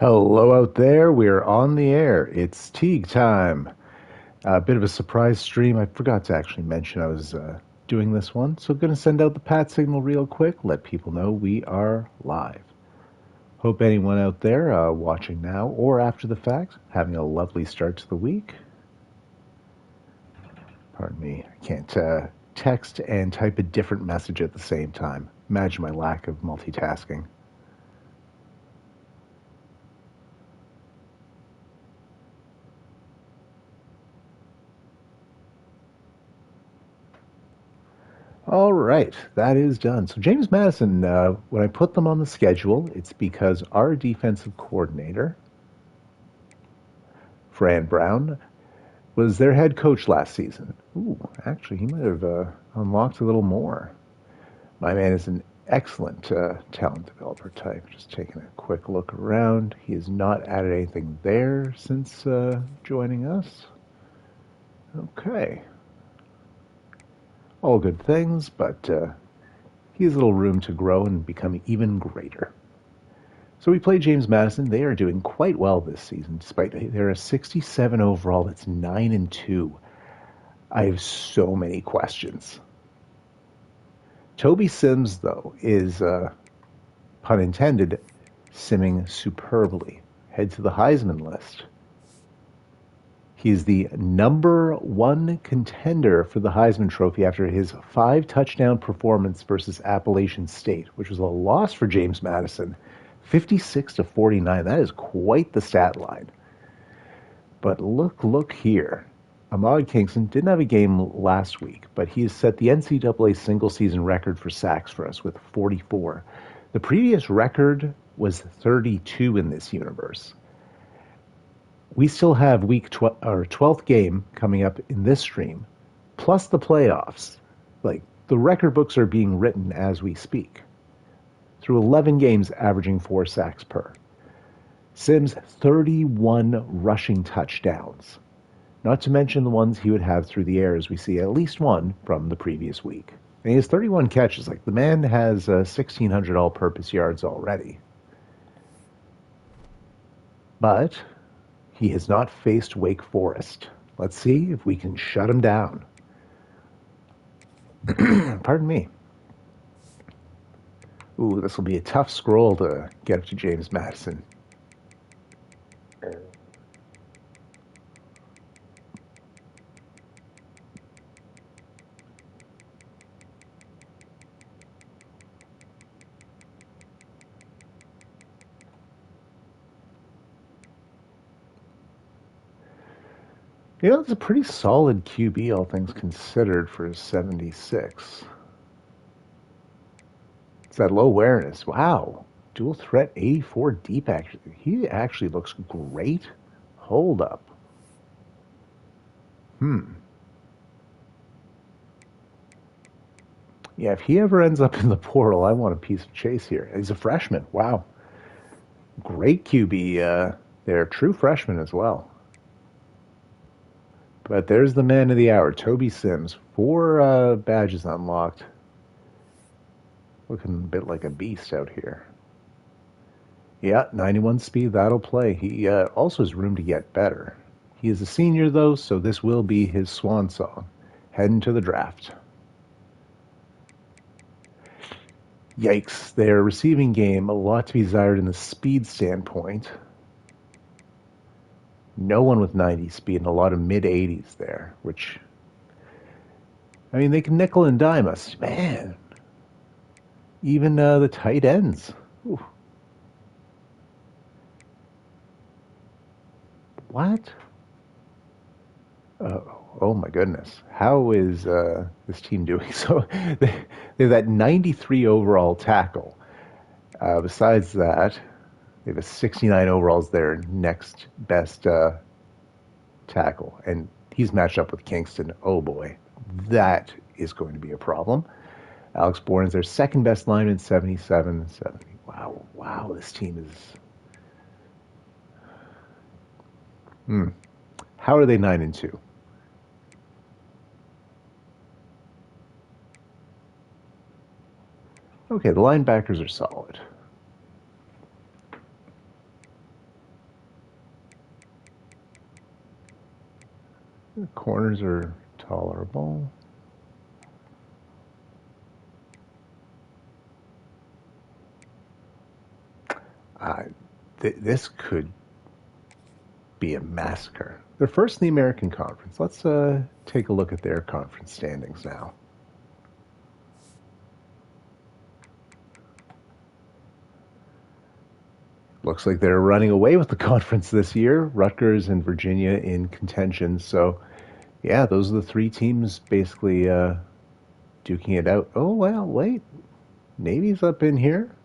Hello out there. We're on the air. It's Teague time. A bit of a surprise stream. I forgot to actually mention I was doing this one, so I'm going to send out the pat signal real quick, let people know we are live. Hope anyone out there watching now or after the fact having a lovely start to the week. Pardon me, I can't text and type a different message at the same time. Imagine my lack of multitasking. All right, that is done. So James Madison, when I put them on the schedule, it's because our defensive coordinator, Fran Brown, was their head coach last season. Ooh, actually, he might have unlocked a little more. My man is an excellent talent developer type. Just taking a quick look around. He has not added anything there since joining us. Okay. All good things, but he has a little room to grow and become even greater. So we play James Madison. They are doing quite well this season, despite they're a 67 overall. That's 9-2. I have so many questions. Toby Sims, though, is pun intended, simming superbly. Head to the Heisman list. He's the number one contender for the Heisman Trophy after his 5 touchdown performance versus Appalachian State, which was a loss for James Madison, 56-49. That is quite the stat line. But look here. Ahmad Kingston didn't have a game last week, but he has set the NCAA single season record for sacks for us with 44. The previous record was 32 in this universe. We still have week 12th game coming up in this stream, plus the playoffs. Like, the record books are being written as we speak. Through 11 games, averaging 4 sacks per. Sims, 31 rushing touchdowns. Not to mention the ones he would have through the air, as we see at least one from the previous week. And he has 31 catches. Like, the man has 1,600 all-purpose yards already. But he has not faced Wake Forest. Let's see if we can shut him down. Pardon me. Ooh, this will be a tough scroll to get up to James Madison. You know, it's a pretty solid QB, all things considered, for a 76. It's that low awareness. Wow. Dual threat 84 deep, actually. He actually looks great. Hold up. Yeah, if he ever ends up in the portal, I want a piece of chase here. He's a freshman. Wow. Great QB there. True freshman as well. But there's the man of the hour, Toby Sims. 4 badges unlocked. Looking a bit like a beast out here. Yeah, 91 speed, that'll play. He also has room to get better. He is a senior, though, so this will be his swan song. Heading to the draft. Yikes, their receiving game, a lot to be desired in the speed standpoint. No one with 90 speed and a lot of mid-80s there, which, I mean, they can nickel and dime us. Man, even the tight ends. Ooh. What? Oh my goodness. How is this team doing? So they have that 93 overall tackle. Besides that, they have a 69 overalls their next best tackle. And he's matched up with Kingston. Oh boy, that is going to be a problem. Alex Bourne's their second best lineman, 77, 70. Wow, this team is. How are they 9-2? Okay, the linebackers are solid. The corners are tolerable. This could be a massacre. They're first in the American Conference. Let's take a look at their conference standings now. Looks like they're running away with the conference this year. Rutgers and Virginia in contention. So, yeah, those are the three teams basically duking it out. Oh, well, wait. Navy's up in here.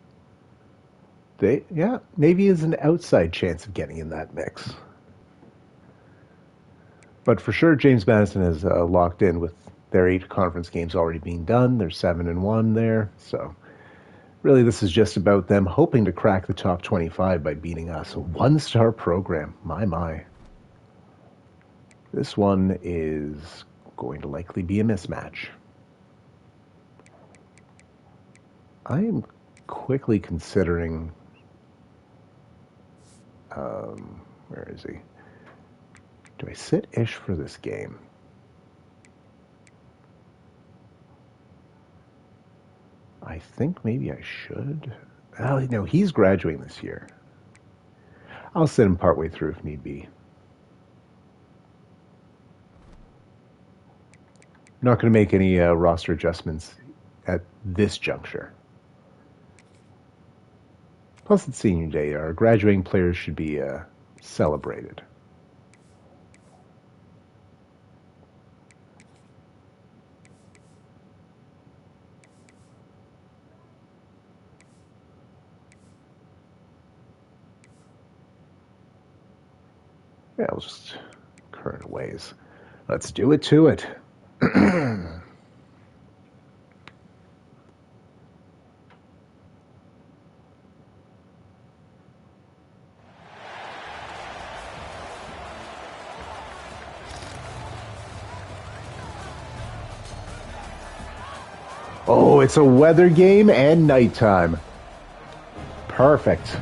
Navy is an outside chance of getting in that mix. But for sure, James Madison has locked in with their 8 conference games already being done. They're 7-1 there. So really, this is just about them hoping to crack the top 25 by beating us. A 1-star program. My. This one is going to likely be a mismatch. I am quickly considering... where is he? Do I sit Ish for this game? I think maybe I should. Oh, no, he's graduating this year. I'll sit him partway through if need be. I'm not going to make any roster adjustments at this juncture. Plus, it's senior day. Our graduating players should be celebrated. Yeah, we'll just current ways. Let's do it to it. Oh, it's a weather game and nighttime. Perfect.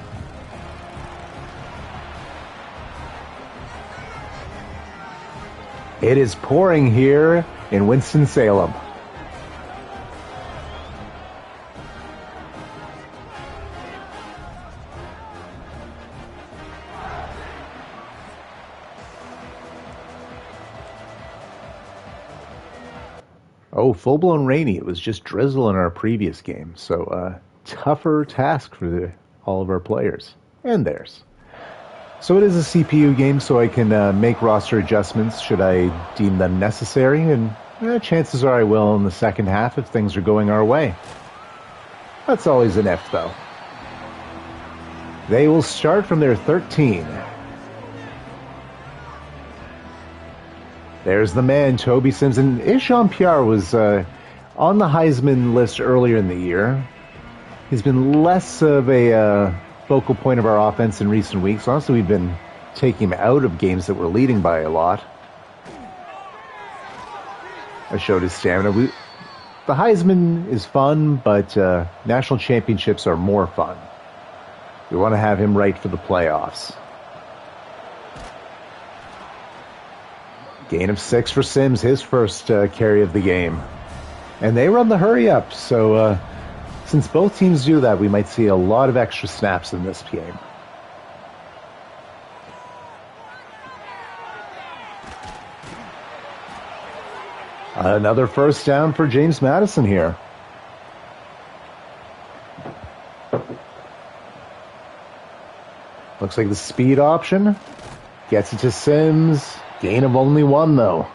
It is pouring here in Winston-Salem. Oh, full-blown rainy. It was just drizzle in our previous game. So, tougher task for all of our players and theirs. So it is a CPU game, so I can make roster adjustments should I deem them necessary, and chances are I will in the second half if things are going our way. That's always an if, though. They will start from their 13. There's the man, Toby Sims. And Jean-Pierre was on the Heisman list earlier in the year. He's been less of a focal point of our offense in recent weeks. Honestly, we've been taking him out of games that we're leading by a lot. I showed his stamina. The Heisman is fun, but national championships are more fun. We want to have him right for the playoffs. Gain of 6 for Sims, his first carry of the game. And they run the hurry up, so since both teams do that, we might see a lot of extra snaps in this game. Another first down for James Madison here. Looks like the speed option gets it to Sims. Gain of only 1, though.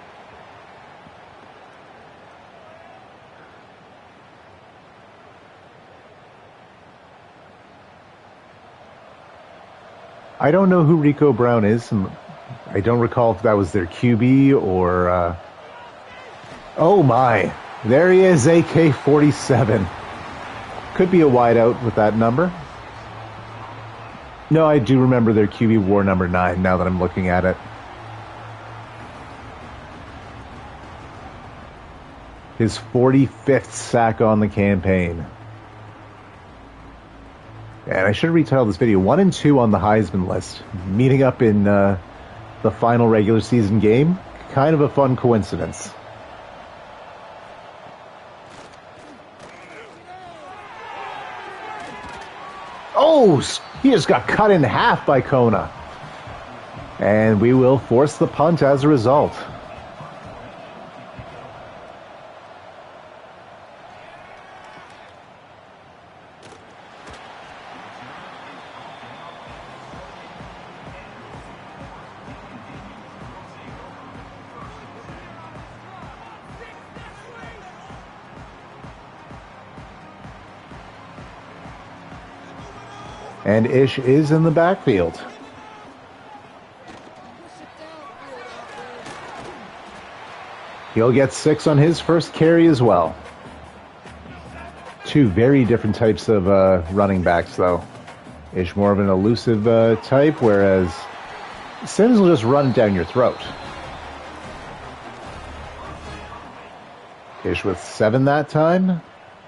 I don't know who Rico Brown is. I don't recall if that was their QB or... Oh my, there he is, AK-47. Could be a wideout with that number. No, I do remember their QB wore number 9 now that I'm looking at it. His 45th sack on the campaign. And I should retell this video. 1 and 2 on the Heisman list. Meeting up in the final regular season game. kind of a fun coincidence. Oh, he just got cut in half by Kona. And we will force the punt as a result. And Ish is in the backfield. He'll get 6 on his first carry as well. Two very different types of running backs, though. Ish more of an elusive type, whereas Sims will just run down your throat. Ish with 7 that time.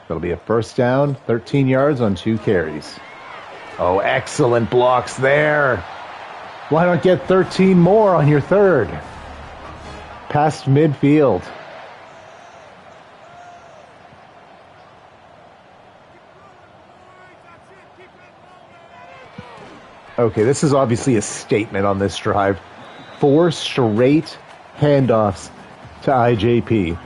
That'll be a first down, 13 yards on 2 carries. Oh, excellent blocks there. Why not get 13 more on your third? Past midfield. Okay, this is obviously a statement on this drive. 4 straight handoffs to IJP.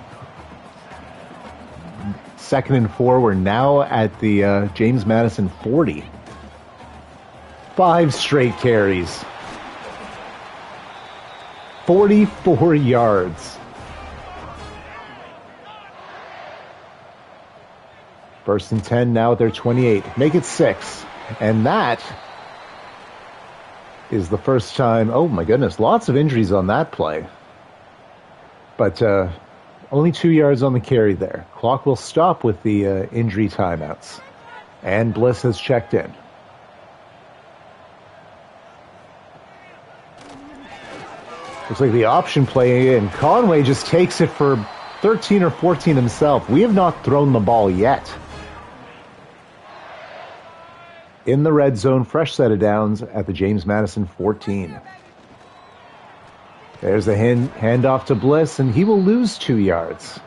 2nd and 4. We're now at the James Madison 40. 5 straight carries. 44 yards. First and 10 now at their 28. Make it 6. And that is the first time. Oh my goodness, lots of injuries on that play. But only 2 yards on the carry there. Clock will stop with the injury timeouts. And Bliss has checked in. Looks like the option play, and Conway just takes it for 13 or 14 himself. We have not thrown the ball yet. In the red zone, fresh set of downs at the James Madison 14. There's the handoff to Bliss, and he will lose 2 yards.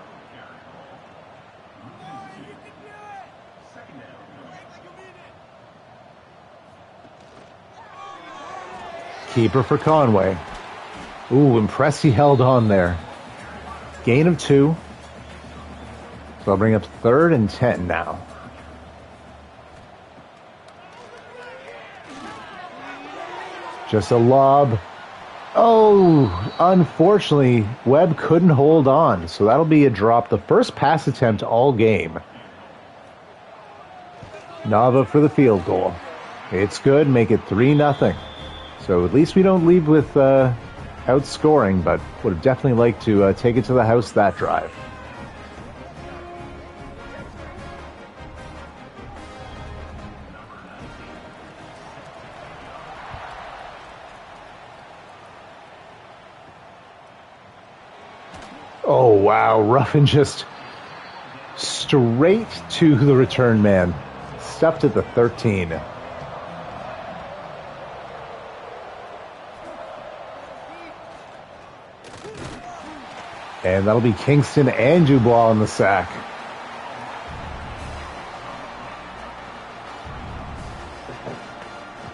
Keeper for Conway. Ooh, impressed he held on there. Gain of 2. So I'll bring up 3rd and 10 now. Just a lob. Oh, unfortunately, Webb couldn't hold on. So that'll be a drop. The first pass attempt all game. Nava for the field goal. It's good. Make it 3-0. So at least we don't leave with outscoring, but would have definitely liked to take it to the house that drive. Oh, wow. Ruffin just straight to the return man. Stuffed at the 13. And that'll be Kingston and Dubois on the sack.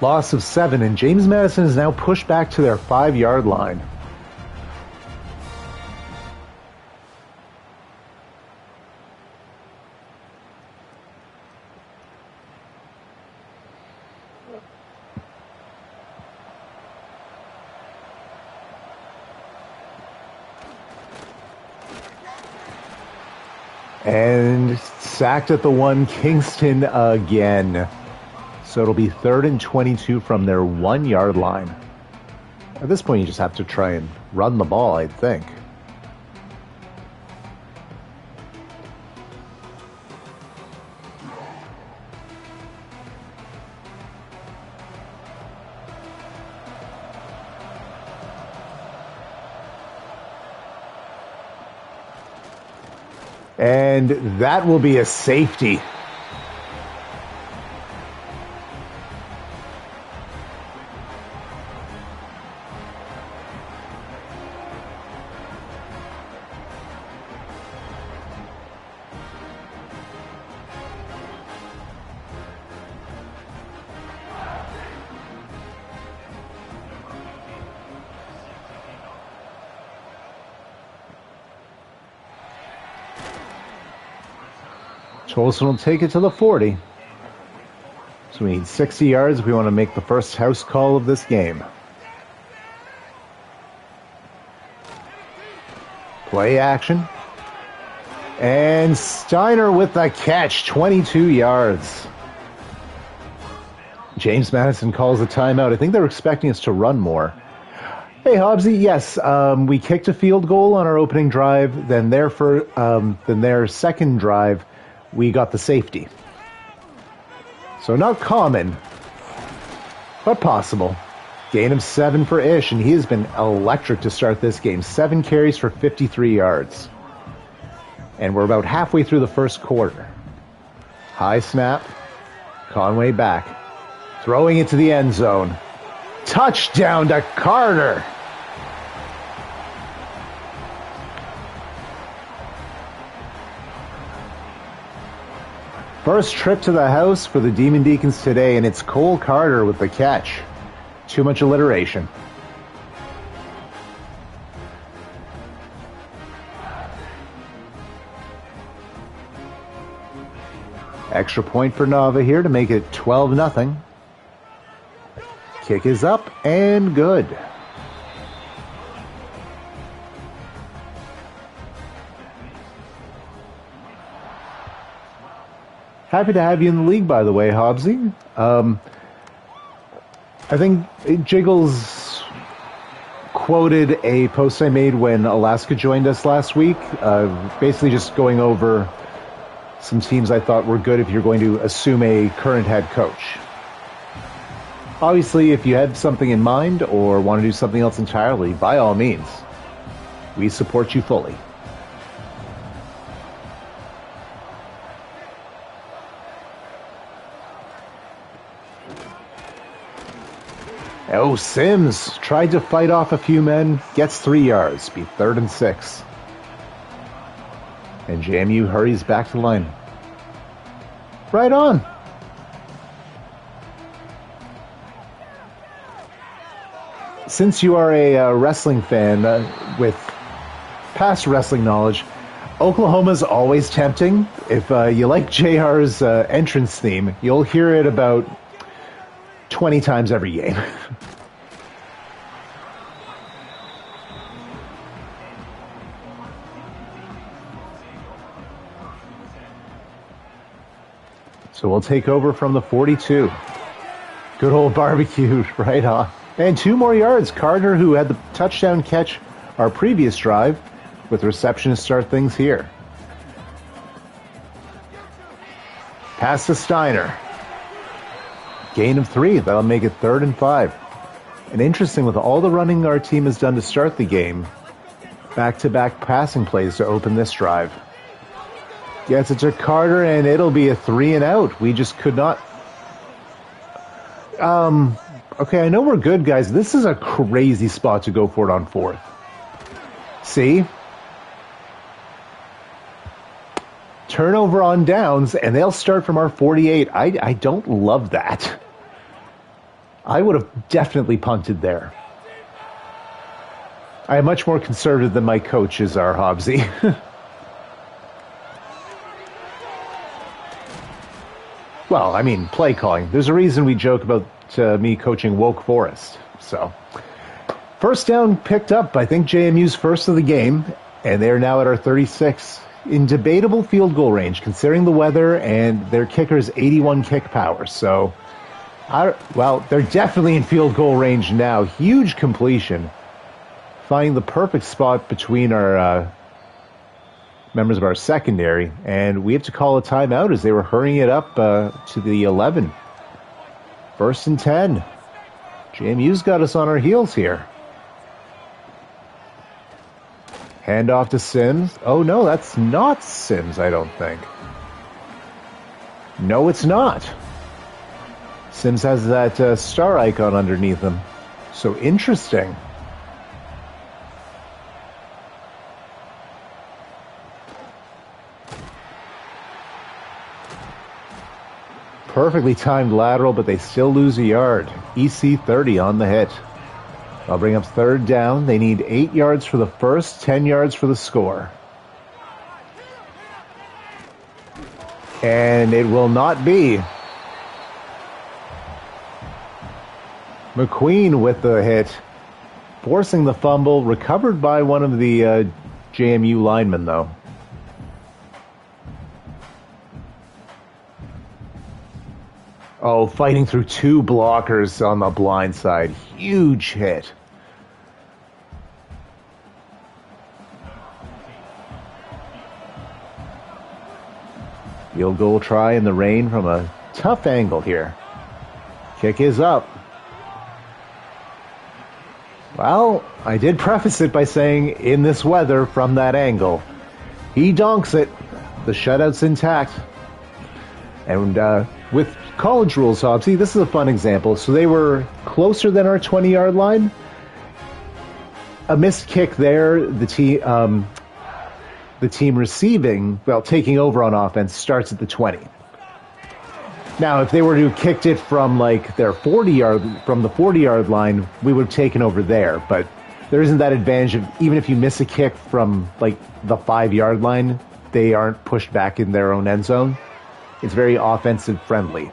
Loss of 7, and James Madison is now pushed back to their 5-yard line. And sacked at the 1, Kingston again. So it'll be 3rd and 22 from their 1-yard line. At this point, you just have to try and run the ball, I think. And that will be a safety. Tolson will take it to the 40. So we need 60 yards if we want to make the first house call of this game. Play action. And Steiner with the catch, 22 yards. James Madison calls a timeout. I think they're expecting us to run more. Hey, Hobbsy, yes, we kicked a field goal on our opening drive. Then their second drive, we got the safety. So not common, but possible. Gain of 7 for Ish, and he has been electric to start this game. 7 carries for 53 yards. And we're about halfway through the first quarter. High snap. Conway back. Throwing it to the end zone. Touchdown to Carter. First trip to the house for the Demon Deacons today, and it's Cole Carter with the catch. Too much alliteration. Extra point for Nava here to make it 12-0. Kick is up and good. Happy to have you in the league, by the way, Hobbsy. I think Jiggles quoted a post I made when Alaska joined us last week, basically just going over some teams I thought were good if you're going to assume a current head coach. Obviously, if you had something in mind or want to do something else entirely, by all means, we support you fully. Oh, Sims tried to fight off a few men, gets 3 yards, be 3rd and 6. And JMU hurries back to the line. Right on. Since you are a wrestling fan with past wrestling knowledge, Oklahoma's always tempting. If you like JR's entrance theme, you'll hear it about 20 times every game. So we'll take over from the 42. Good old barbecue, right on. And 2 more yards. Carter, who had the touchdown catch our previous drive, with reception to start things here. Pass to Steiner. Gain of 3. That'll make it 3rd and 5. And interesting, with all the running our team has done to start the game, back-to-back passing plays to open this drive. Gets it to Carter, and it'll be a 3 and out. We just could not... Okay, I know we're good, guys. This is a crazy spot to go for it on 4th. See? Turnover on downs, and they'll start from our 48. I don't love that. I would have definitely punted there. I am much more conservative than my coaches are, Hobbsy. Well, I mean, play calling. There's a reason we joke about me coaching Woke Forest. So, first down picked up, I think JMU's first of the game, and they're now at our 36 in debatable field goal range, considering the weather and their kicker's 81 kick power. So, well, they're definitely in field goal range now. Huge completion. Finding the perfect spot between our members of our secondary, and we have to call a timeout as they were hurrying it up to the 11. 1st and 10. JMU's got us on our heels here. Hand off to Sims. Oh, no, that's not Sims, I don't think. No, it's not. Sims has that star icon underneath him. So interesting. Perfectly timed lateral, but they still lose a yard. EC 30 on the hit. I'll bring up 3rd down. They need 8 yards for the first, 10 yards for the score. And it will not be. McQueen with the hit, forcing the fumble, recovered by one of the JMU linemen, though. Oh, fighting through two blockers on the blind side. Huge hit. Field goal try in the rain from a tough angle here. Kick is up. Well, I did preface it by saying, in this weather, from that angle. He donks it. The shutout's intact. And with college rules, Hobbsy, this is a fun example. So they were closer than our 20-yard line. A missed kick there, the team receiving, well, taking over on offense, starts at the 20. Now, if they were to have kicked it from like their 40-yard line, we would have taken over there. But there isn't that advantage of, even if you miss a kick from like the 5-yard line, they aren't pushed back in their own end zone. It's very offensive friendly.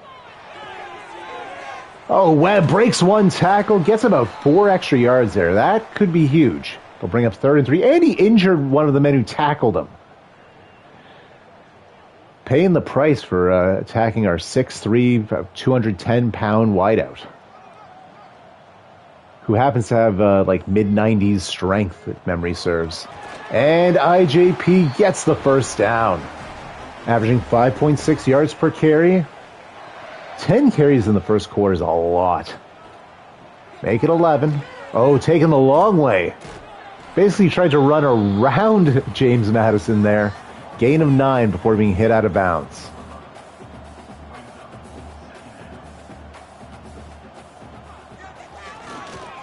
Oh, Webb breaks one tackle, gets about 4 extra yards there. That could be huge. They'll bring up 3rd and 3. And he injured one of the men who tackled him. Paying the price for attacking our 6'3", 210-pound wideout, who happens to have like mid-90s strength, if memory serves. And IJP gets the first down, averaging 5.6 yards per carry. 10 carries in the first quarter is a lot. Make it 11. Oh, taking the long way. Basically tried to run around James Madison there. Gain of 9 before being hit out of bounds.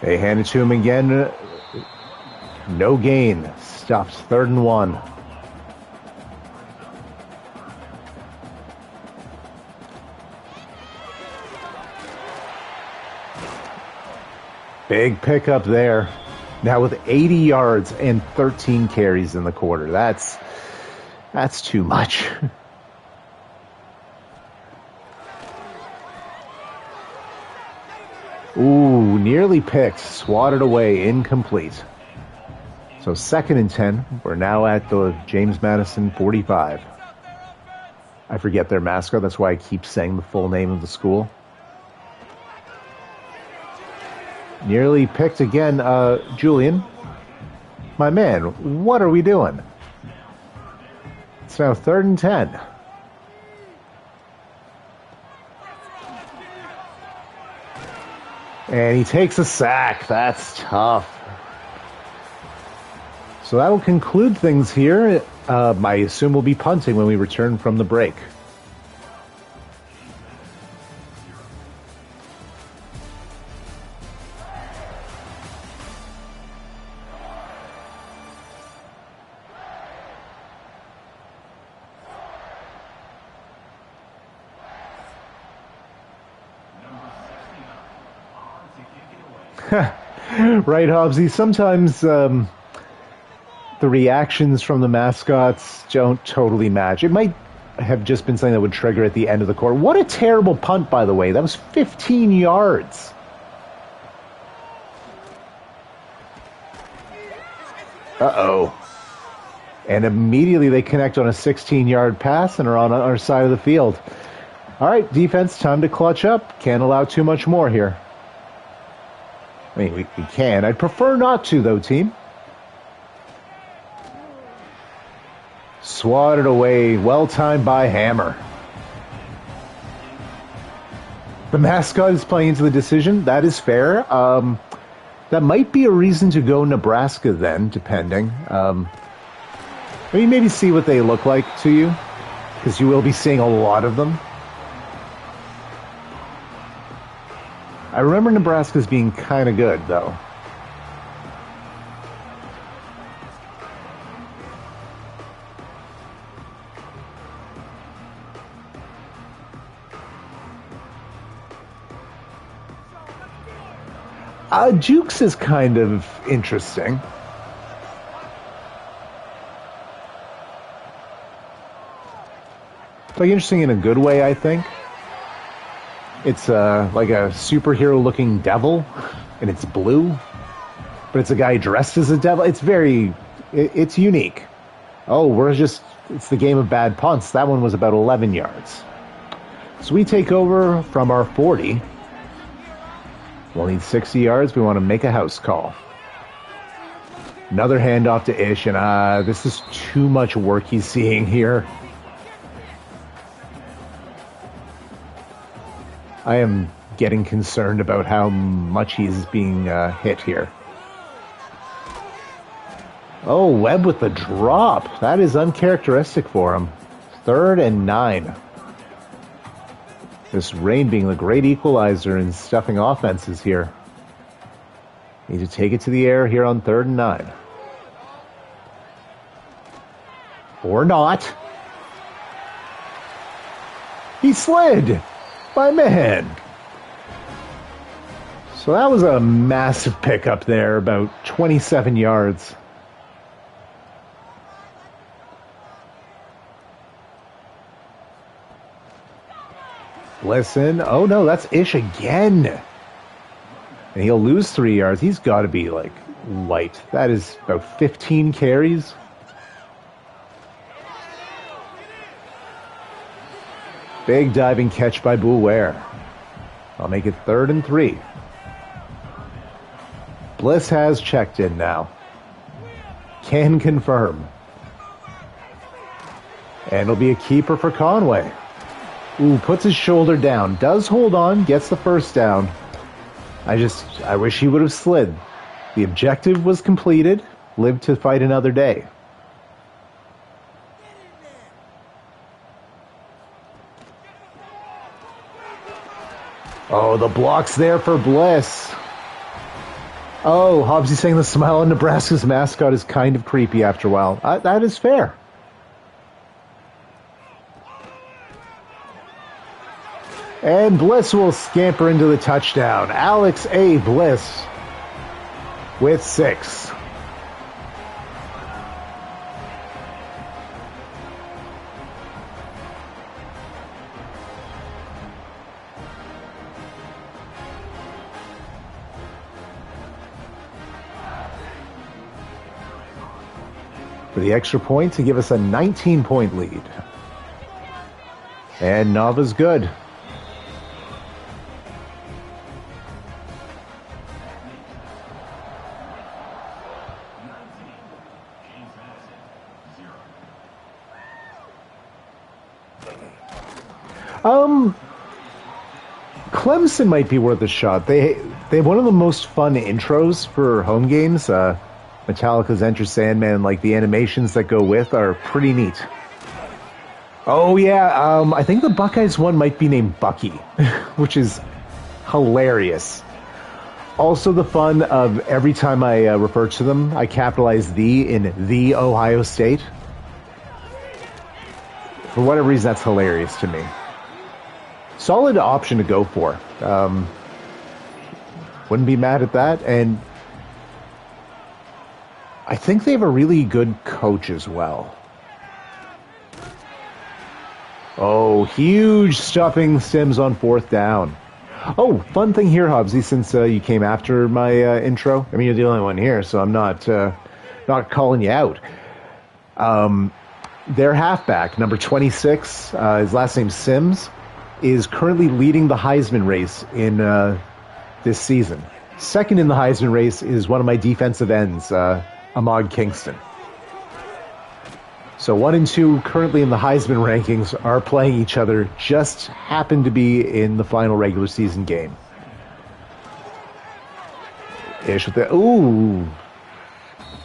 They hand it to him again. No gain. Stops 3rd and 1. Big pickup there. Now with 80 yards and 13 carries in the quarter. That's too much. Ooh, nearly picked. Swatted away. Incomplete. So 2nd and 10. We're now at the James Madison 45. I forget their mascot. That's why I keep saying the full name of the school. Nearly picked again. Julian, my man, what are we doing? It's now 3rd and 10. And he takes a sack. That's tough. So that will conclude things here. I assume we'll be punting when we return from the break. Right, Hobbsy. Sometimes the reactions from the mascots don't totally match. It might have just been something that would trigger at the end of the quarter. What a terrible punt, by the way. That was 15 yards. Uh-oh. And immediately they connect on a 16-yard pass and are on our side of the field. All right, defense, time to clutch up. Can't allow too much more here. I mean, we can. I'd prefer not to, though, team. Swatted away. Well-timed by Hammer. The mascot is playing into the decision. That is fair. That might be a reason to go Nebraska then, depending. Maybe see what they look like to you, because you will be seeing a lot of them. I remember Nebraska's being kind of good, though. Jukes is kind of interesting. Like interesting in a good way, I think. It's like a superhero-looking devil, and it's blue, but it's a guy dressed as a devil. It's unique. Oh, it's the game of bad punts. That one was about 11 yards. So we take over from our 40. We'll need 60 yards. We want to make a house call. Another handoff to Ish, and this is too much work he's seeing here. I am getting concerned about how much he's being hit here. Oh, Webb with the drop. That is uncharacteristic for him. 3rd and 9. This rain being the great equalizer in stuffing offenses here. Need to take it to the air here on 3rd and 9. Or not. He slid. My man. So that was a massive pickup there, about 27 yards. Listen. Oh no, that's Ish again. And he'll lose 3 yards. He's got to be like light. That is about 15 carries. Big diving catch by Boulware. I'll make it 3rd and 3. Bliss has checked in now. Can confirm. And it'll be a keeper for Conway. Ooh, puts his shoulder down. Does hold on. Gets the first down. I wish he would have slid. The objective was completed. Live to fight another day. Oh, the block's there for Bliss. Oh, Hobbsy saying the smile on Nebraska's mascot is kind of creepy after a while. That is fair. And Bliss will scamper into the touchdown. Alex A. Bliss with 6. For the extra point to give us a 19-point lead. And Nava's good. Clemson might be worth a shot. They have one of the most fun intros for home games. Metallica's Enter Sandman, like the animations that go with, are pretty neat. Oh yeah, I think the Buckeyes one might be named Bucky, which is hilarious. Also the fun of every time I refer to them, I capitalize "the" in "the Ohio State." For whatever reason, that's hilarious to me. Solid option to go for. Wouldn't be mad at that. And I think they have a really good coach as well. Oh, huge stuffing Sims on 4th down. Oh, fun thing here, Hobbsy, since you came after my intro. I mean, you're the only one here, so I'm not calling you out. Their halfback, number 26, his last name Sims, is currently leading the Heisman race in this season. Second in the Heisman race is one of my defensive ends, Ahmad Kingston. So 1 and 2 currently in the Heisman rankings are playing each other, just happen to be in the final regular season game. Ish with the, ooh,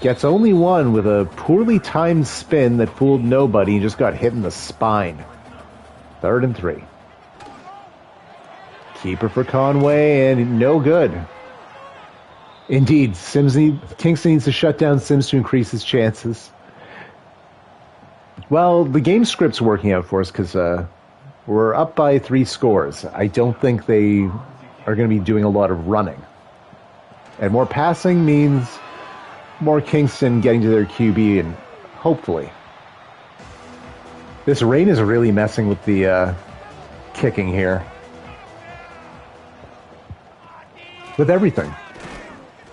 gets only one with a poorly timed spin that fooled nobody and just got hit in the spine. 3rd and 3. Keeper for Conway, and no good. Indeed, Kingston needs to shut down Sims to increase his chances. Well, the game script's working out for us because we're up by 3 scores. I don't think they are going to be doing a lot of running. And more passing means more Kingston getting to their QB, and hopefully. This rain is really messing with the kicking here. With everything.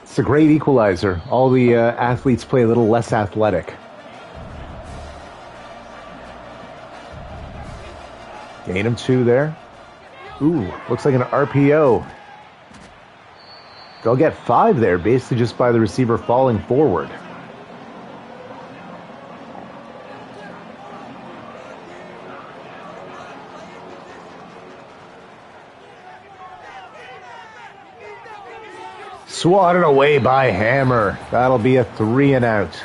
It's a great equalizer. All the athletes play a little less athletic. Gain him 2 there. Ooh, looks like an RPO. They'll get 5 there, basically just by the receiver falling forward. Swatted away by Hammer. That'll be a 3 and out.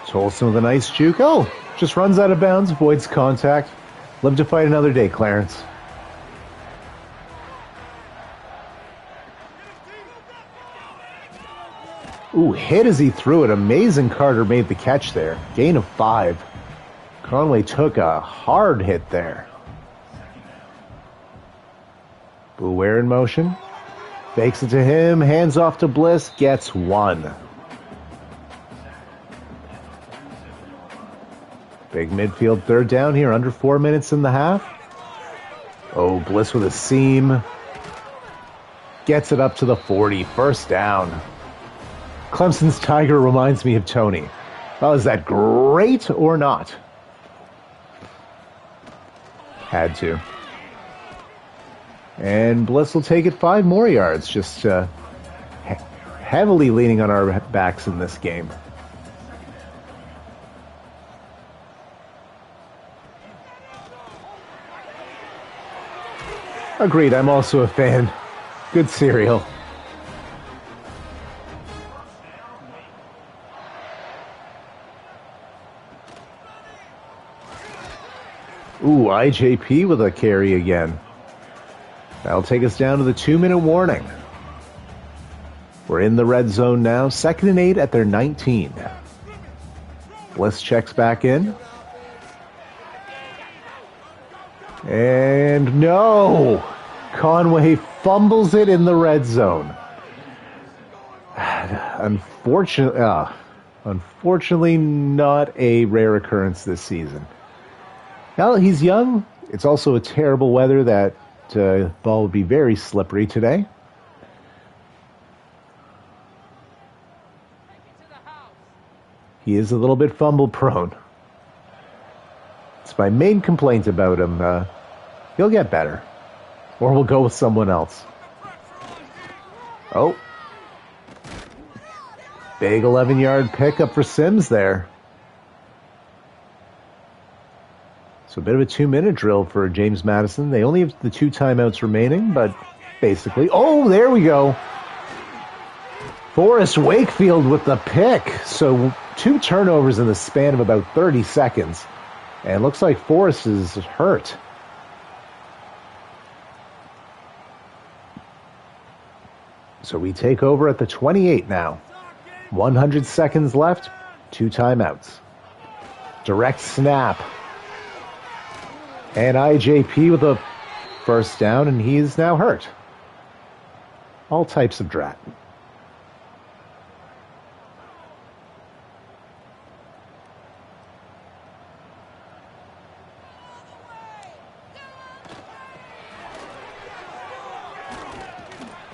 Tolson with a nice juke. Oh, just runs out of bounds, avoids contact. Live to fight another day, Clarence. Ooh, hit as he threw it. Amazing Carter made the catch there. Gain of 5. Conway took a hard hit there. Bouware in motion. Fakes it to him. Hands off to Bliss. Gets 1. Big midfield 3rd down here. Under 4 minutes in the half. Oh, Bliss with a seam. Gets it up to the 40. 1st down. Clemson's Tiger reminds me of Tony. Well, is that great or not? Had to. And Bliss will take it 5 more yards. Just heavily leaning on our backs in this game. Agreed, I'm also a fan. Good cereal. Ooh, IJP with a carry again. That'll take us down to the 2-minute warning. We're in the red zone now. 2nd and 8 at their 19. Bliss checks back in. And no! Conway fumbles it in the red zone. Unfortunately, not a rare occurrence this season. Now, he's young. It's also a terrible weather. That ball would be very slippery today. He is a little bit fumble prone. It's my main complaint about him. He'll get better. Or we'll go with someone else. Oh. Big 11-yard pickup for Sims there. So a bit of a 2-minute drill for James Madison. They only have the 2 timeouts remaining, but basically... Oh, there we go. Forrest Wakefield with the pick. So 2 turnovers in the span of about 30 seconds. And looks like Forrest is hurt. So we take over at the 28 now. 100 seconds left. 2 timeouts. Direct snap. And IJP with a 1st down, and he is now hurt. All types of drat.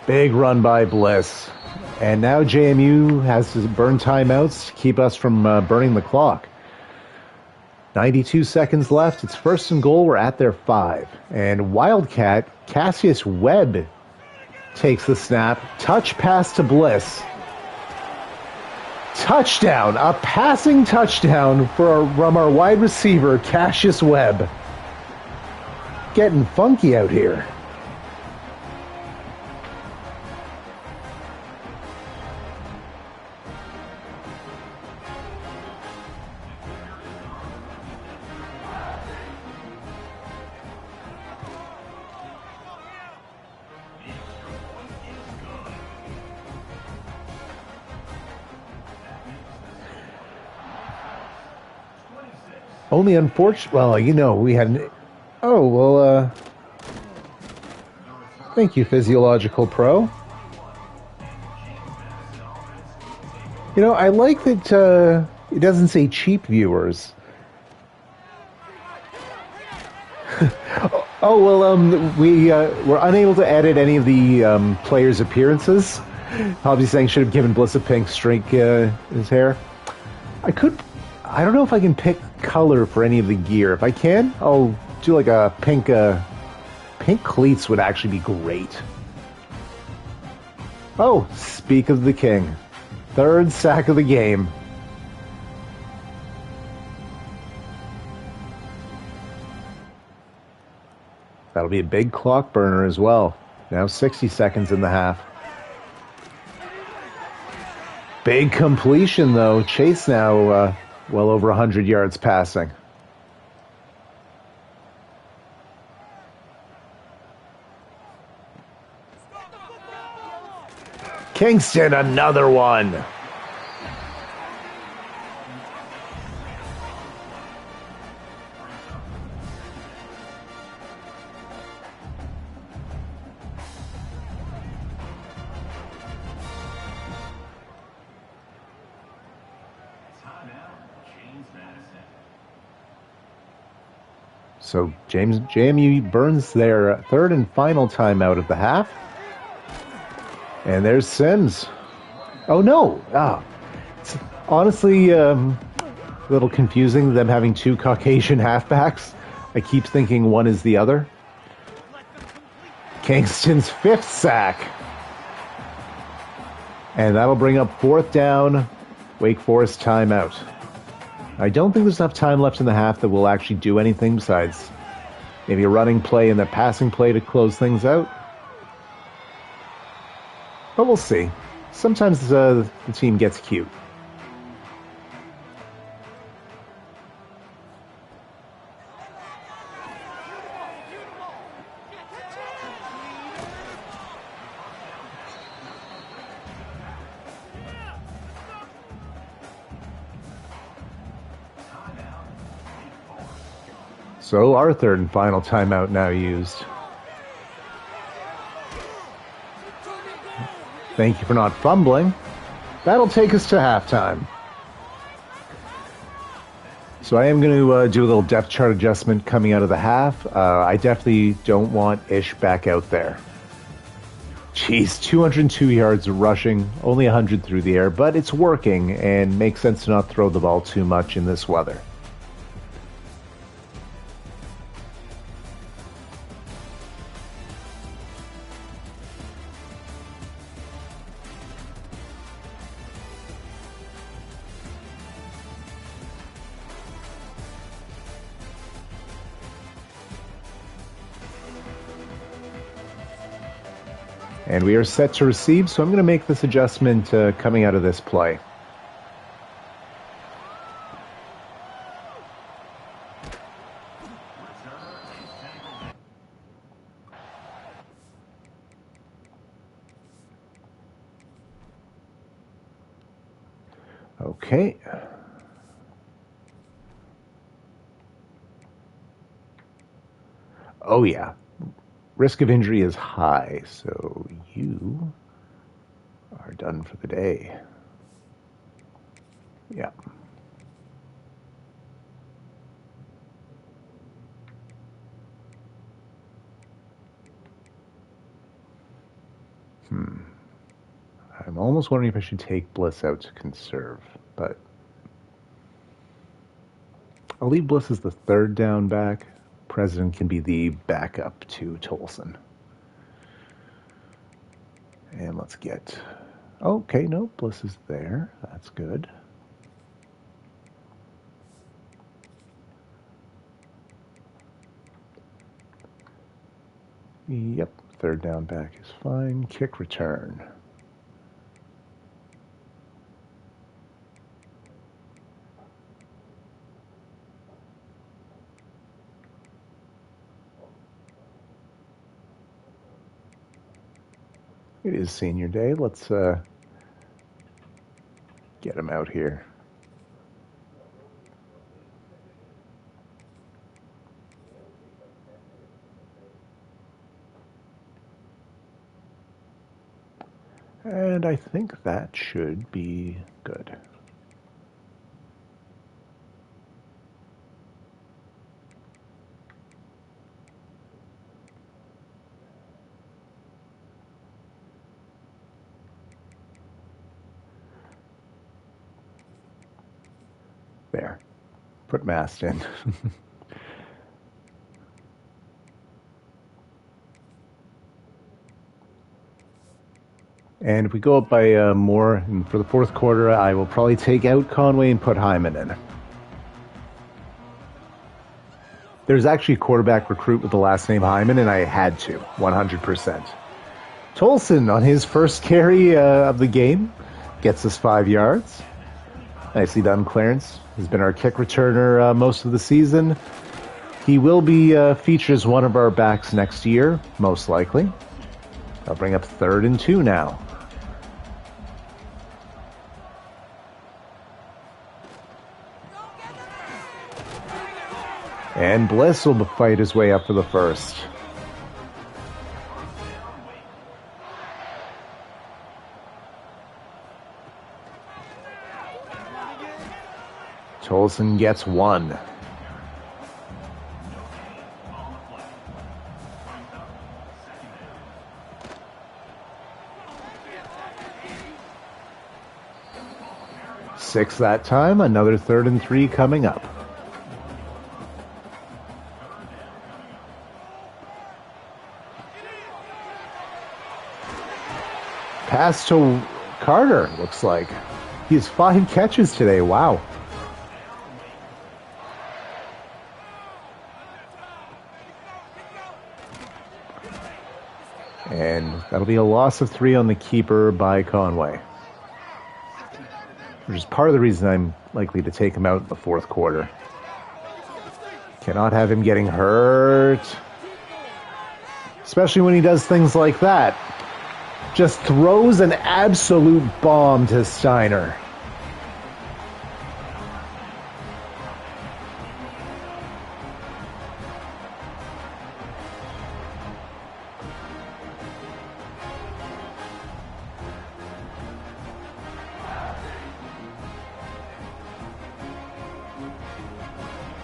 Big run by Bliss. And now JMU has to burn timeouts to keep us from burning the clock. 92 seconds left. It's 1st and goal. We're at their 5. And Wildcat, Cassius Webb takes the snap. Touch pass to Bliss. Touchdown. A passing touchdown from our wide receiver, Cassius Webb. Getting funky out here. Only unfortunate. Well, we had. Thank you, Physiological Pro. You know, I like that it doesn't say cheap viewers. Oh, well, we were unable to edit any of the players' appearances. Hobby saying should have given Bliss a pink streak in his hair. I don't know if I can pick color for any of the gear. If I can, I'll do like a pink, pink cleats would actually be great. Oh, speak of the king. Third sack of the game. That'll be a big clock burner as well. Now 60 seconds in the half. Big completion, though. Chase now well over 100 yards passing. Kingston, another one. So JMU burns their third and final timeout of the half. And there's Sims. Oh no! It's honestly a little confusing them having two Caucasian halfbacks. I keep thinking one is the other. Kingston's fifth sack. And that'll bring up fourth down. Wake Forest timeout. I don't think there's enough time left in the half that we'll actually do anything besides maybe a running play and a passing play to close things out. But we'll see. Sometimes the team gets cute. So our third and final timeout now used. Thank you for not fumbling. That'll take us to halftime. So I am going to do a little depth chart adjustment coming out of the half. I definitely don't want Ish back out there. Jeez, 202 yards rushing, only 100 through the air, but it's working and makes sense to not throw the ball too much in this weather. And we are set to receive, so I'm going to make this adjustment coming out of this play. Okay. Oh, yeah. Risk of injury is high, so you are done for the day. Yeah. I'm almost wondering if I should take Bliss out to conserve, but I'll leave Bliss as the third down back. President can be the backup to Tolson. And let's get... Okay, no, Bliss is there. That's good. Yep, third down back is fine. Kick return. It is senior day. Let's get him out here. And I think that should be good. There. Put mast in. And if we go up by more, and for the fourth quarter, I will probably take out Conway and put Hyman in. There's actually a quarterback recruit with the last name Hyman, and I had to, 100%. Tolson, on his first carry of the game, gets us 5 yards. Nicely done, Clarence. He's been our kick returner most of the season. He will be featured as one of our backs next year, most likely. I'll bring up 3rd and 2 now. And Bliss will fight his way up for the first. Tolson gets 1. Six that time, another 3rd and 3 coming up. Pass to Carter, looks like. He has 5 catches today, wow. And that'll be a loss of 3 on the keeper by Conway. Which is part of the reason I'm likely to take him out in the fourth quarter. Cannot have him getting hurt. Especially when he does things like that. Just throws an absolute bomb to Steiner.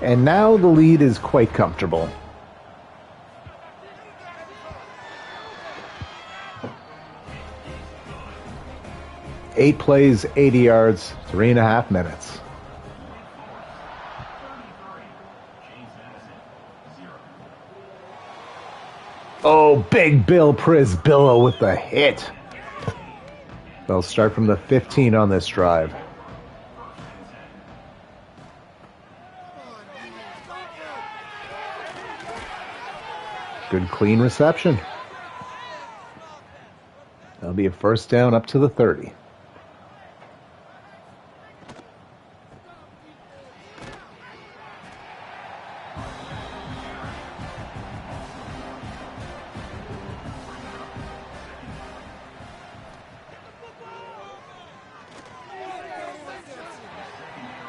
And now the lead is quite comfortable. Eight plays, 80 yards, 3.5 minutes. Oh, Big Bill Prisbillo with the hit. They'll start from the 15 on this drive. Good clean reception. That'll be a first down up to the 30.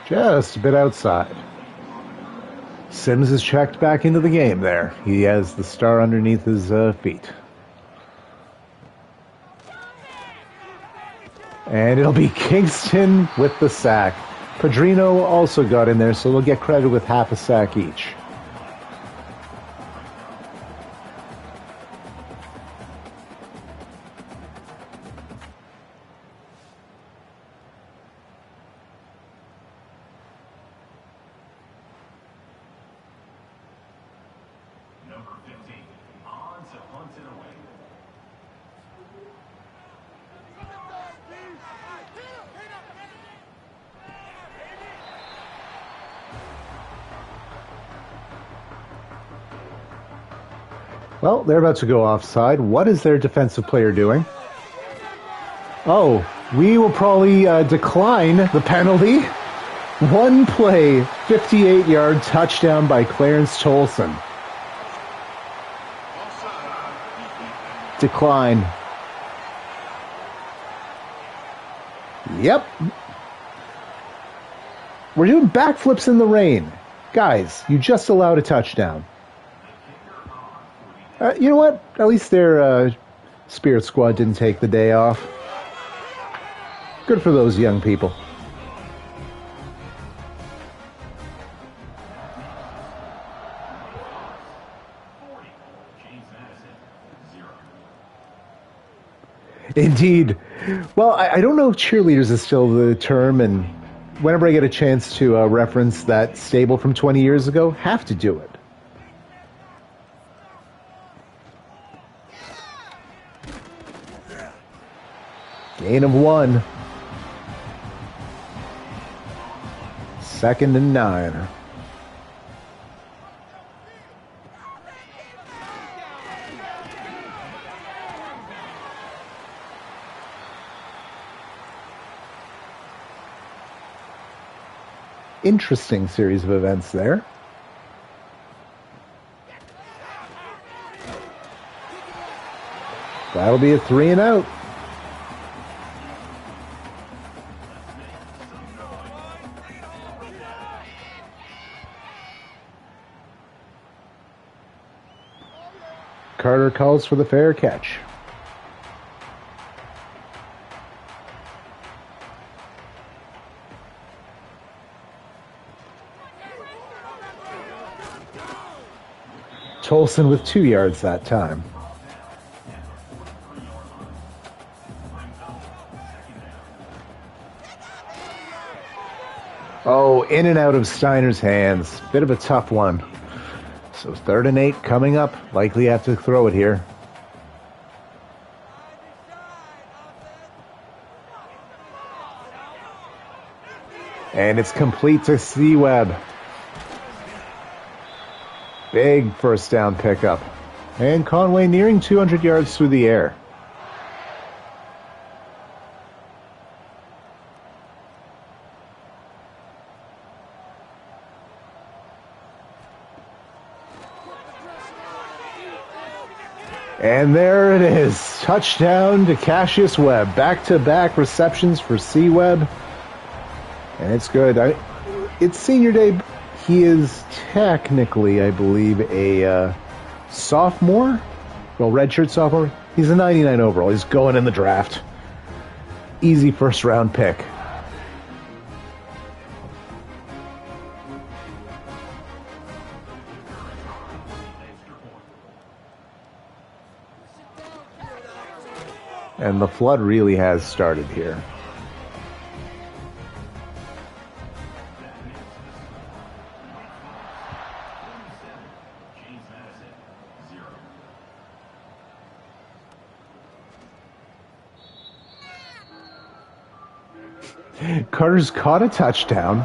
Just a bit outside. Sims is checked back into the game there. He has the star underneath his feet. And it'll be Kingston with the sack. Padrino also got in there, so they'll get credit with half a sack each. Well, they're about to go offside. What is their defensive player doing? Oh, we will probably decline the penalty. One play, 58-yard touchdown by Clarence Tolson. Decline. Yep. We're doing backflips in the rain. Guys, you just allowed a touchdown. You know what? At least their spirit squad didn't take the day off. Good for those young people. Indeed. Well, I don't know if cheerleaders is still the term, and whenever I get a chance to reference that stable from 20 years ago, have to do it. Gain of 1. 2nd and 9. Interesting series of events there. That'll be a 3 and out. Carter calls for the fair catch. Tolson with 2 yards that time. Oh, in and out of Steiner's hands. Bit of a tough one. So 3rd and 8 coming up. Likely have to throw it here. And it's complete to C-Webb. Big first down pickup. And Conway nearing 200 yards through the air. And there it is. Touchdown to Cassius Webb. Back-to-back receptions for C-Webb. And it's good. It's senior day. He is technically, I believe, a sophomore. Well, redshirt sophomore. He's a 99 overall. He's going in the draft. Easy first-round pick. And the flood really has started here. Carter's caught a touchdown.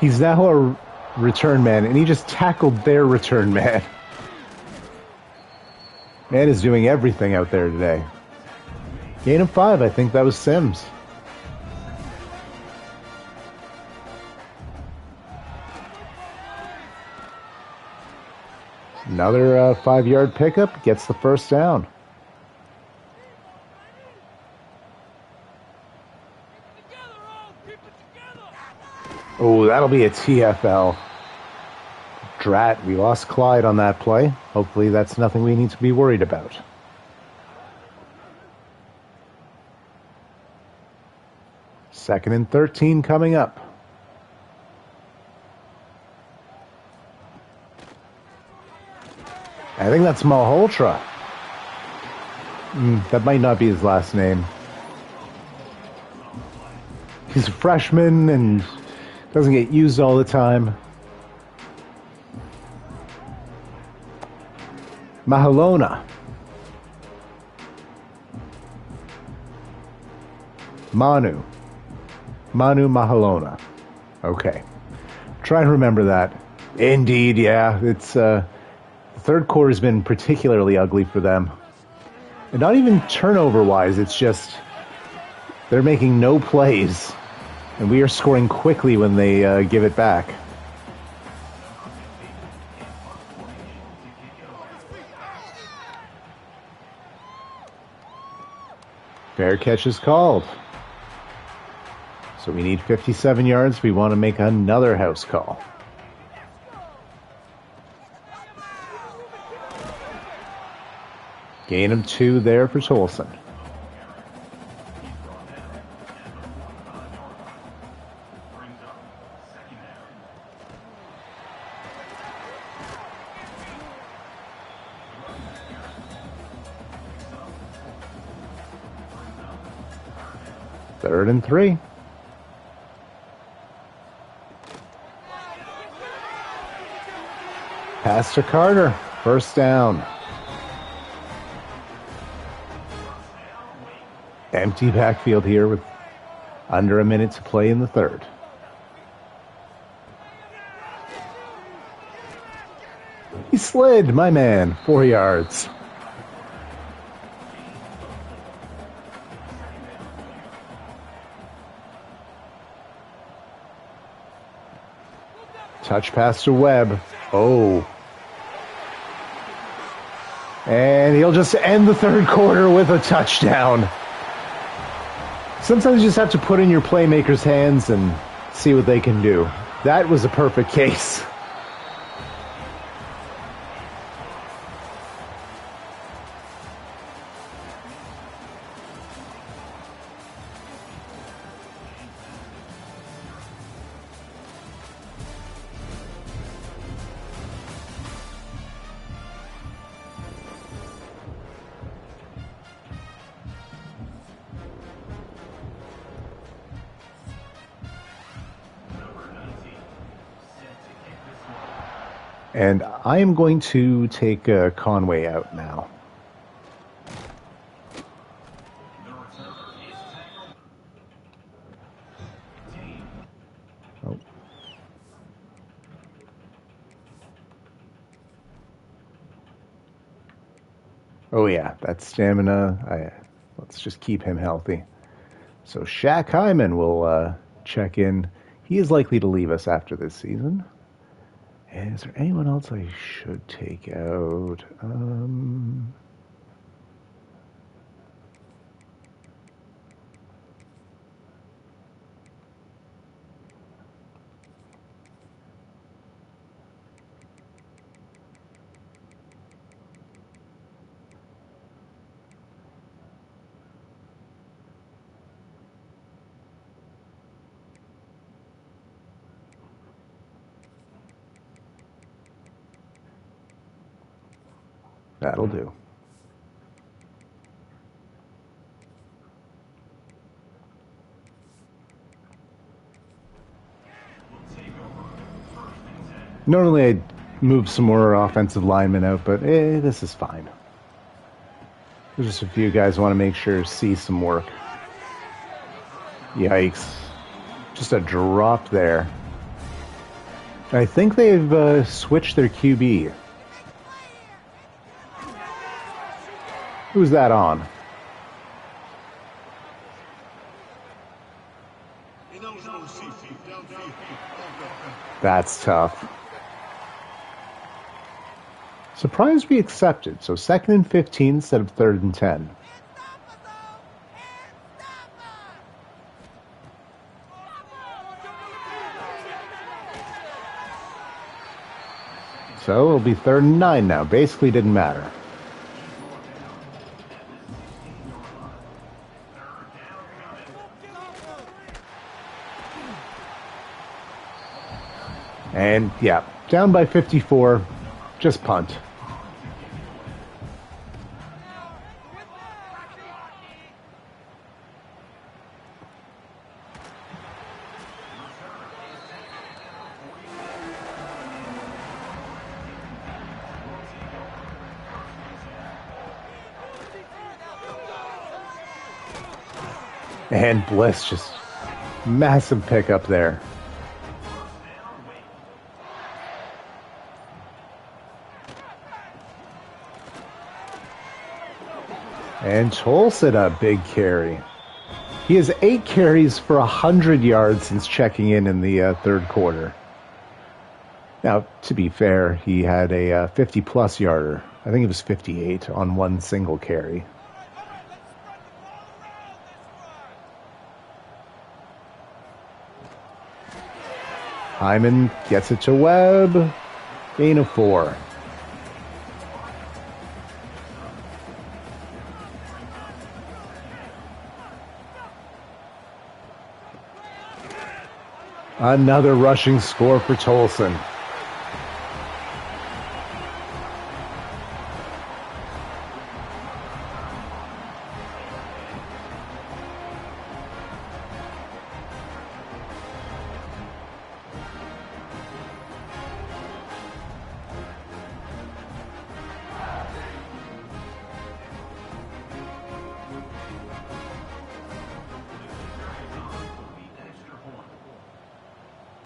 He's now a return man, and he just tackled their return man. Man is doing everything out there today. Gain of 5, I think that was Sims. Another 5-yard pickup, gets the first down. Oh, that'll be a TFL. Drat, we lost Clyde on that play. Hopefully that's nothing we need to be worried about. Second and 13 coming up. I think that's Malhotra. That might not be his last name. He's a freshman and doesn't get used all the time. Mahalona. Manu Mahalona. Okay. Try and remember that. Indeed, yeah. It's the third quarter has been particularly ugly for them. And not even turnover-wise, it's just they're making no plays. And we are scoring quickly when they give it back. Fair catch is called. So we need 57 yards. We want to make another house call. Gain of 2 there for Tolson. 3rd and 3. Pass to Carter. First down. Empty backfield here with under a minute to play in the 3rd. He slid, my man. 4 yards. Touch pass to Webb. Oh. And he'll just end the 3rd quarter with a touchdown. Sometimes you just have to put in your playmakers' hands and see what they can do. That was a perfect case. And I am going to take Conway out now. Oh. Oh yeah, that's stamina. Let's just keep him healthy. So Shaq Hyman will check in. He is likely to leave us after this season. And is there anyone else I should take out? That'll do. Normally I'd move some more offensive linemen out, but this is fine. There's just a few guys I want to make sure see some work. Yikes. Just a drop there. I think they've switched their QB. Who's that on? That's tough. Surprised we accepted. So 2nd and 15 instead of 3rd and 10. So it'll be 3rd and 9 now. Basically didn't matter. And yeah, down by 54, just punt. And Bliss just massive pickup there. And Tolson a big carry. He has 8 carries for 100 yards since checking in the 3rd quarter. Now, to be fair, he had a 50-plus yarder. I think it was 58 on one single carry. Hyman gets it to Webb. Gain of 4. Another rushing score for Tolson.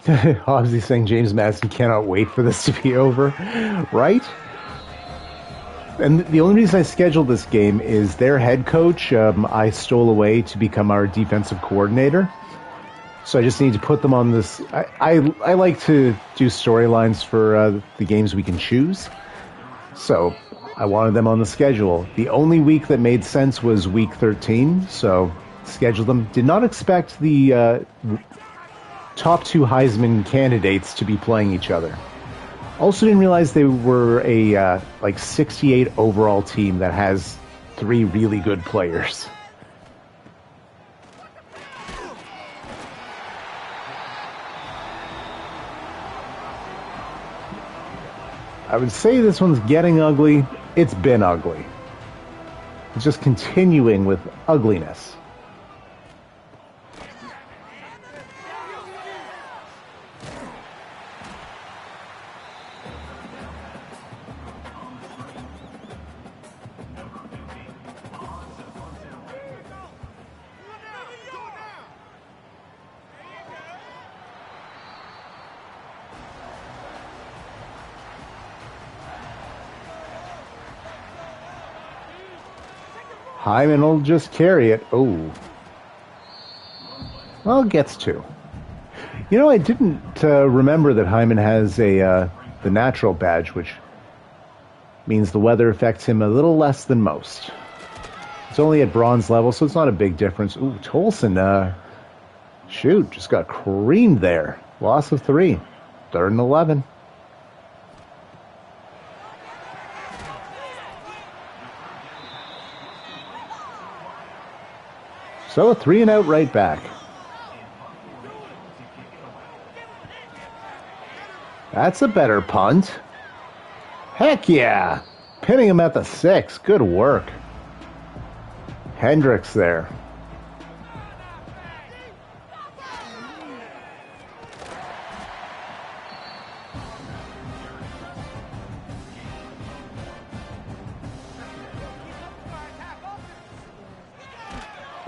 Obviously saying James Madison cannot wait for this to be over, right? And the only reason I scheduled this game is their head coach, I stole away to become our defensive coordinator. So I just need to put them on this. I like to do storylines for the games we can choose. So I wanted them on the schedule. The only week that made sense was week 13, so scheduled them. Did not expect the top 2 Heisman candidates to be playing each other. Also didn't realize they were a 68 overall team that has 3 really good players. I would say this one's getting ugly. It's been ugly. It's just continuing with ugliness. Hyman will just carry it. Oh. Well, gets 2. You know, I didn't remember that Hyman has the natural badge, which means the weather affects him a little less than most. It's only at bronze level, so it's not a big difference. Ooh, Tolson, shoot, just got creamed there. Loss of 3. 3rd and 11. So a 3 and out right back. That's a better punt. Heck yeah. Pinning him at the 6. Good work. Hendricks there.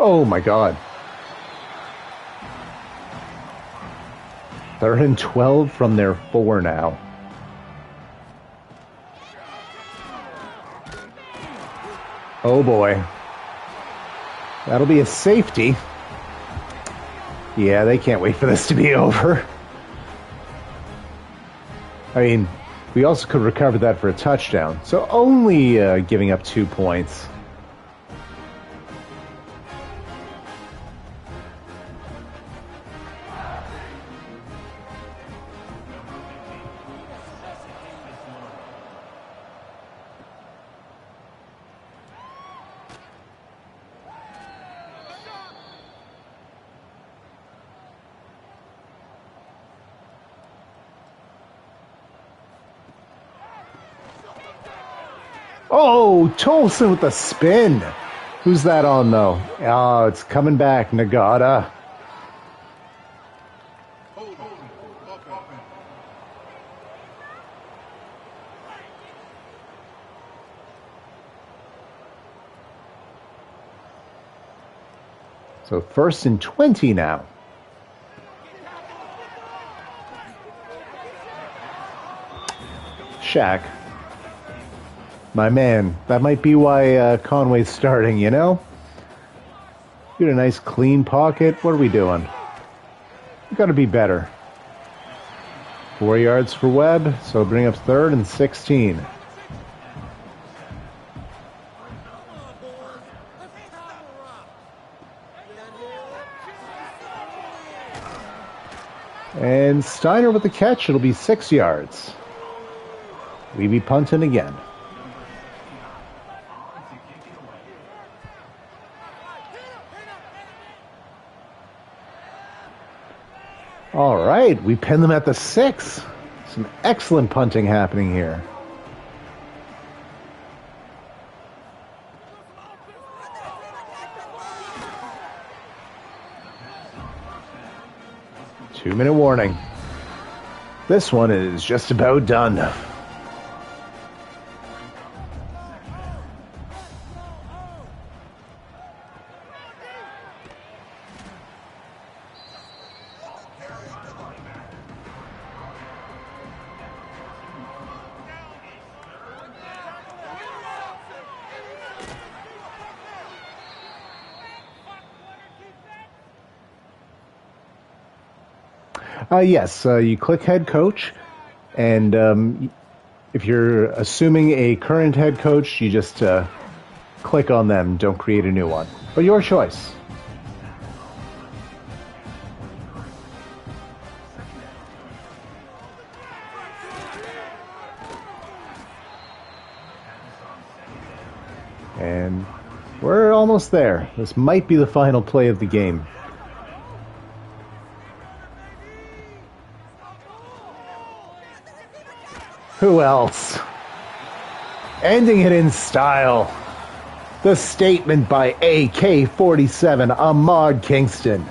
Oh my God. 3rd and 12 from their 4 now. Oh boy. That'll be a safety. Yeah, they can't wait for this to be over. I mean, we also could recover that for a touchdown. So only giving up 2 points. Oh, Tolson with the spin. Who's that on, though? Oh, it's coming back. Nagata. So 1st and 20 now. Shaq. My man, that might be why Conway's starting, you know? Get a nice clean pocket. What are we doing? We got to be better. 4 yards for Webb, so bring up 3rd and 16. And Steiner with the catch. It'll be 6 yards. We be punting again. All right, we pin them at the 6. Some excellent punting happening here. Two-minute warning. This one is just about done. Yes, you click head coach, and if you're assuming a current head coach, you just click on them. Don't create a new one. But your choice. And we're almost there. This might be the final play of the game. Who else? Ending it in style. The statement by AK-47, Ahmad Kingston.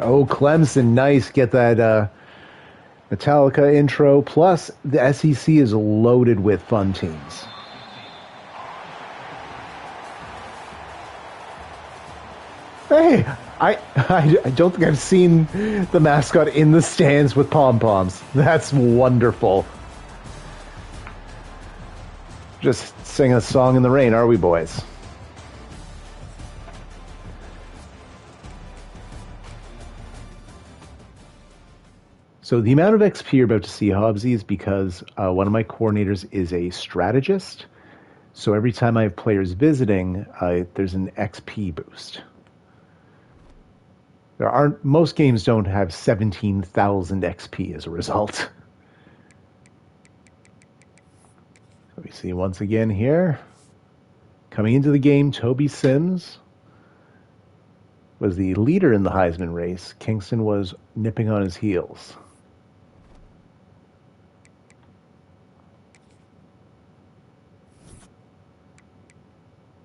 Oh, Clemson, nice. Get that Metallica intro. Plus, the SEC is loaded with fun teams. Hey, I don't think I've seen the mascot in the stands with pom-poms. That's wonderful. Just sing a song in the rain, are we, boys? So the amount of XP you're about to see, Hobbsy, is because one of my coordinators is a strategist. So every time I have players visiting, there's an XP boost. Most games don't have 17,000 XP as a result. So we see once again here, coming into the game, Toby Sims was the leader in the Heisman race. Kingston was nipping on his heels.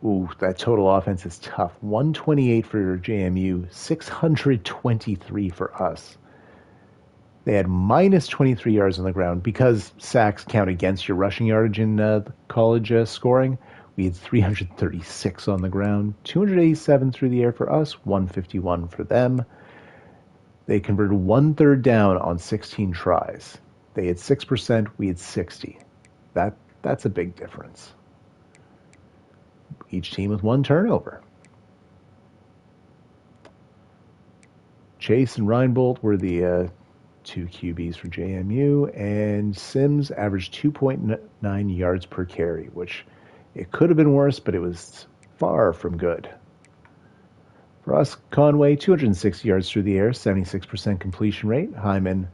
Ooh, that total offense is tough. 128 for JMU, 623 for us. They had minus 23 yards on the ground because sacks count against your rushing yardage in college scoring. We had 336 on the ground, 287 through the air for us, 151 for them. They converted 1/3 down on 16 tries. They had 6%, we had 60. That's a big difference. Each team with one turnover. Chase and Reinbold were the two QBs for JMU, and Sims averaged 2.9 yards per carry, which it could have been worse, but it was far from good. For us, Conway, 260 yards through the air, 76% completion rate. Hyman,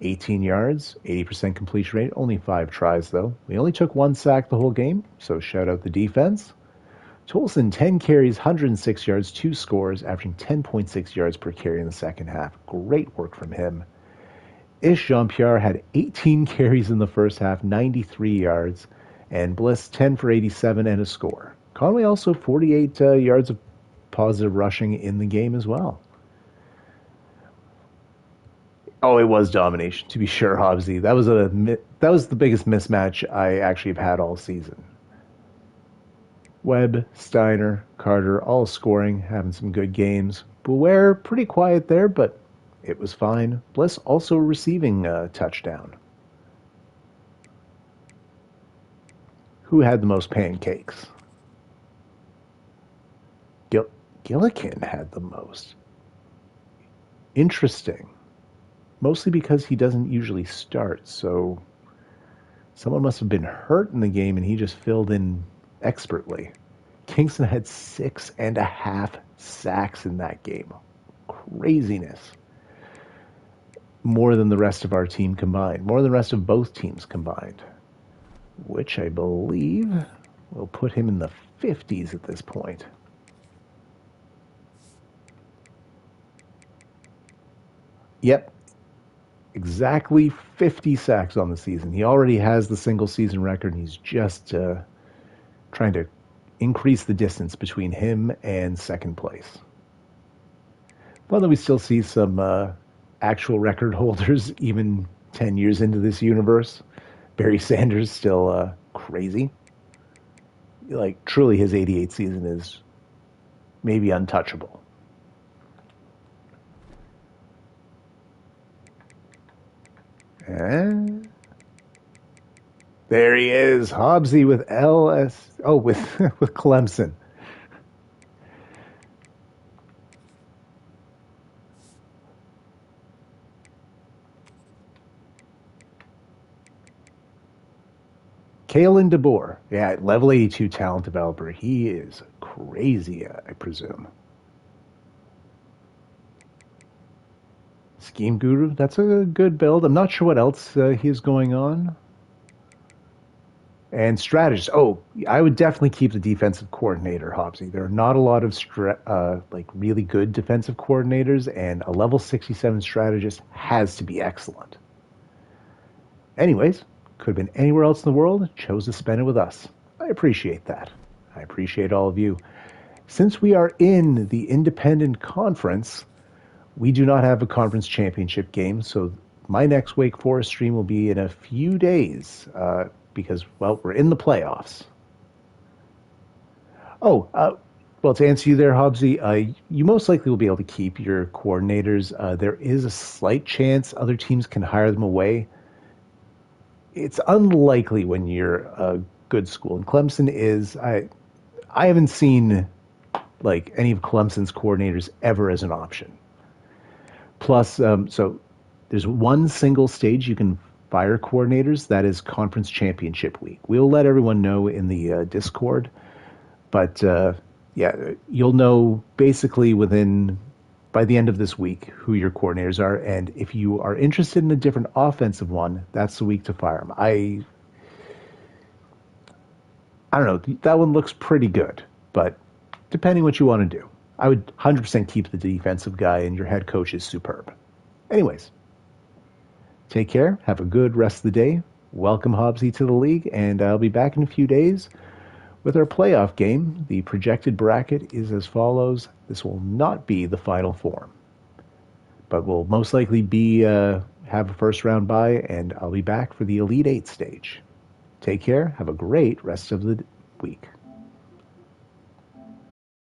18 yards, 80% completion rate, only 5 tries though. We only took 1 sack the whole game, so shout out the defense. Tolson, 10 carries, 106 yards, 2 scores, averaging 10.6 yards per carry in the second half. Great work from him. Ish Jean-Pierre had 18 carries in the first half, 93 yards, and Bliss, 10 for 87 and a score. Conway also 48 yards of positive rushing in the game as well. Oh, it was domination, to be sure, Hobbsy. That was the biggest mismatch I actually have had all season. Webb, Steiner, Carter, all scoring, having some good games. Beware, pretty quiet there, but it was fine. Bliss also receiving a touchdown. Who had the most pancakes? Gillikin had the most. Interesting. Mostly because he doesn't usually start, so someone must have been hurt in the game and he just filled in expertly. Kingston had 6.5 sacks in that game. Craziness. More than the rest of our team combined. More than the rest of both teams combined. Which I believe will put him in the 50s at this point. Yep. Exactly 50 sacks on the season. He already has the single season record, and he's just trying to increase the distance between him and second place. Well, then we still see some actual record holders even 10 years into this universe. Barry Sanders still crazy. Like, truly, his 88 season is maybe untouchable. There he is, Hobbsy with LS. Oh, with with Clemson. Kalen DeBoer. Yeah, level 82 talent developer. He is crazy, I presume. Scheme Guru. That's a good build. I'm not sure what else he has going on. And strategist. Oh, I would definitely keep the defensive coordinator, Hobbsy. There are not a lot of like really good defensive coordinators, and a level 67 strategist has to be excellent. Anyways, could have been anywhere else in the world, chose to spend it with us. I appreciate that. I appreciate all of you. Since we are in the independent conference, we do not have a conference championship game, so my next Wake Forest stream will be in a few days because, well, we're in the playoffs. Oh, well, to answer you there, Hobbsy, you most likely will be able to keep your coordinators. There is a slight chance other teams can hire them away. It's unlikely when you're a good school, and Clemson is. I haven't seen like any of Clemson's coordinators ever as an option. Plus, so there's one single stage you can fire coordinators. That is conference championship week. We'll let everyone know in the Discord, but yeah, you'll know basically by the end of this week who your coordinators are, and if you are interested in a different offensive one, that's the week to fire them. I don't know. That one looks pretty good, but depending what you want to do, I would 100% keep the defensive guy, and your head coach is superb. Anyways, take care. Have a good rest of the day. Welcome Hobbsy to the league, and I'll be back in a few days with our playoff game. The projected bracket is as follows. This will not be the final form, but will most likely be have a first round bye, and I'll be back for the Elite Eight stage. Take care. Have a great rest of the week.